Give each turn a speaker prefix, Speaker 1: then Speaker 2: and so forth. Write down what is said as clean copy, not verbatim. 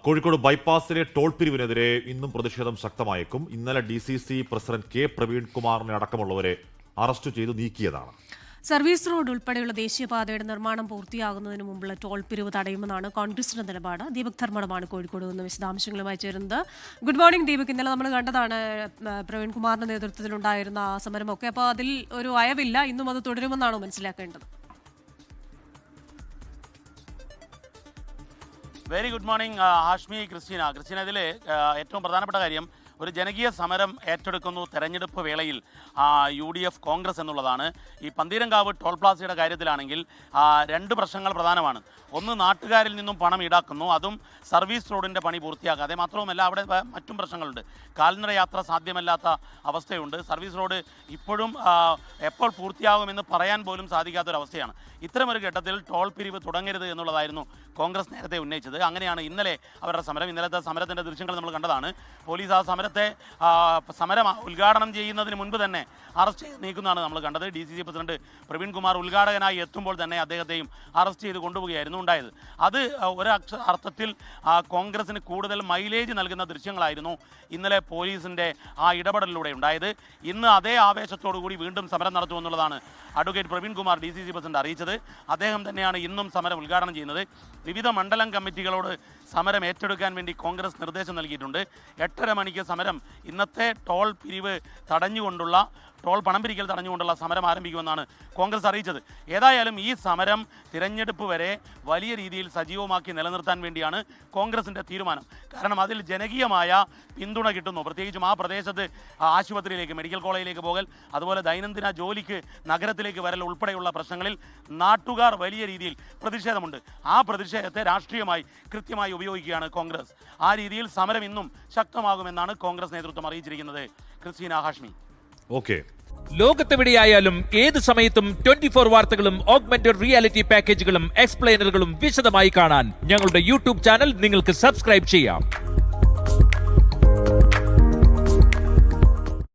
Speaker 1: Kozhikode ബൈപ്പാസിലെ toll പിരിവിനെതിരെ ഇന്നും പ്രതിഷേധം ശക്തമായേക്കും. ഇന്നലെ DCC പ്രസിഡന്റ് K. പ്രവീൺകുമാറിനെ അടക്കമുള്ളവരെ അറസ്റ്റ് ചെയ്തു നീക്കിയതാണ്.
Speaker 2: സർവീസ് റോഡ് ഉൾപ്പെടെയുള്ള ദേശീയപാതയുടെ നിർമ്മാണം പൂർത്തിയാകുന്നതിന് മുമ്പുള്ള ടോൾ പിരിവ് തടയുമെന്നാണ് കോൺഗ്രസിന്റെ നിലപാട്. ദീപക് ധർമ്മടമാണ് കോഴിക്കോട് നിന്ന് വിശദാംശങ്ങളുമായി ചേരുന്നത്. Good morning Deepak. ഇന്നലെ നമ്മൾ കണ്ടതാണ് പ്രവീൺകുമാറിന്റെ നേതൃത്വത്തിലുണ്ടായിരുന്ന ആ സമരമൊക്കെ. അപ്പോൾ അതിൽ ഒരു അയവില്ല, ഇന്നും അത് തുടരുമെന്നാണോ മനസ്സിലാക്കേണ്ടത്?
Speaker 3: Very good morning Hashmi, Christina. ഇതിൽ ഏറ്റവും പ്രധാനപ്പെട്ട കാര്യം, ഒരു ജനകീയ സമരം ഏറ്റെടുക്കുന്നു തെരഞ്ഞെടുപ്പ് വേളയിൽ UDF കോൺഗ്രസ് എന്നുള്ളതാണ്. ഈ പന്തീരങ്കാവ് ടോൾ പ്ലാസയുടെ കാര്യത്തിലാണെങ്കിൽ രണ്ട് പ്രശ്നങ്ങൾ പ്രധാനമാണ്. ഒന്ന്, നാട്ടുകാരിൽ നിന്നും പണം ഈടാക്കുന്നു, അതും സർവീസ് റോഡിൻ്റെ പണി പൂർത്തിയാക്കാതെ. മാത്രവുമല്ല, അവിടെ മറ്റും പ്രശ്നങ്ങളുണ്ട്. കാൽനട യാത്ര സാധ്യമല്ലാത്ത അവസ്ഥയുണ്ട്. സർവീസ് റോഡ് ഇപ്പോഴും എപ്പോൾ പൂർത്തിയാകുമെന്ന് പറയാൻ പോലും സാധിക്കാത്തൊരവസ്ഥയാണ്. ഇത്തരമൊരു ഘട്ടത്തിൽ ടോൾ പിരിവ് തുടങ്ങരുത് എന്നുള്ളതായിരുന്നു കോൺഗ്രസ് നേരത്തെ ഉന്നയിച്ചത്. അങ്ങനെയാണ് ഇന്നലെ അവരുടെ സമരം. ഇന്നലത്തെ സമരത്തിൻ്റെ ദൃശ്യങ്ങൾ നമ്മൾ കണ്ടതാണ്. പോലീസ് ആ സമരം ഉദ്ഘാടനം ചെയ്യുന്നതിന് മുൻപ് തന്നെ അറസ്റ്റ് ചെയ്ത് നീക്കുന്നതാണ് നമ്മൾ കണ്ടത്. DCC പ്രസിഡന്റ് പ്രവീൺകുമാർ ഉദ്ഘാടകനായി എത്തുമ്പോൾ തന്നെ അദ്ദേഹത്തെയും അറസ്റ്റ് ചെയ്ത് കൊണ്ടുപോവുകയായിരുന്നു ഉണ്ടായത്. അത് അർത്ഥത്തിൽ കോൺഗ്രസിന് കൂടുതൽ മൈലേജ് നൽകുന്ന ദൃശ്യങ്ങളായിരുന്നു ഇന്നലെ പോലീസിൻ്റെ ആ ഇടപെടലിലൂടെ ഉണ്ടായത്. ഇന്ന് അതേ ആവേശത്തോടു കൂടി വീണ്ടും സമരം നടത്തുമെന്നുള്ളതാണ് അഡ്വക്കേറ്റ് പ്രവീൺകുമാർ DCC പ്രസിഡന്റ് അറിയിച്ചത്. അദ്ദേഹം തന്നെയാണ് ഇന്നും സമരം ഉദ്ഘാടനം ചെയ്യുന്നത്. വിവിധ മണ്ഡലം കമ്മിറ്റികളോട് സമരം ഏറ്റെടുക്കാൻ വേണ്ടി കോൺഗ്രസ് നിർദ്ദേശം നൽകിയിട്ടുണ്ട്. 8:30 മണിക്ക് സമരം, ഇന്നത്തെ ടോൾ പിരിവ് തടഞ്ഞുകൊണ്ടുള്ള, ടോൾ പണം പിരിക്കൽ തടഞ്ഞുകൊണ്ടുള്ള സമരം ആരംഭിക്കുമെന്നാണ് കോൺഗ്രസ് അറിയിച്ചത്. ഏതായാലും ഈ സമരം തിരഞ്ഞെടുപ്പ് വരെ വലിയ രീതിയിൽ സജീവമാക്കി നിലനിർത്താൻ വേണ്ടിയാണ് കോൺഗ്രസിൻ്റെ തീരുമാനം. കാരണം അതിൽ ജനകീയമായ പിന്തുണ കിട്ടുന്നു. പ്രത്യേകിച്ചും ആ പ്രദേശത്ത് ആശുപത്രിയിലേക്ക്, മെഡിക്കൽ കോളേജിലേക്ക് പോകൽ, അതുപോലെ ദൈനംദിന ജോലിക്ക് നഗരത്തിലേക്ക് വരൽ ഉൾപ്പെടെയുള്ള പ്രശ്നങ്ങളിൽ നാട്ടുകാർ വലിയ രീതിയിൽ പ്രതിഷേധമുണ്ട്. ആ പ്രതിഷേധത്തെ രാഷ്ട്രീയമായി കൃത്യമായി ഉപയോഗിക്കുകയാണ് കോൺഗ്രസ്. ആ രീതിയിൽ സമരം ഇന്നും ശക്തമാകുമെന്നാണ് കോൺഗ്രസ് നേതൃത്വം അറിയിച്ചിരിക്കുന്നത്. ക്രിസ്റ്റീന, ഹാഷ്മി.
Speaker 1: ഓക്കെ.
Speaker 4: ലോകത്തെവിടെയായാലും ഏത് സമയത്തും 24 വാർത്തകളും ഓഗ്മെന്റഡ് റിയാലിറ്റി പാക്കേജുകളും എക്സ്പ്ലെയിനറുകളും വിശദമായി കാണാൻ ഞങ്ങളുടെ YouTube ചാനൽ നിങ്ങൾക്ക് സബ്സ്ക്രൈബ് ചെയ്യാം.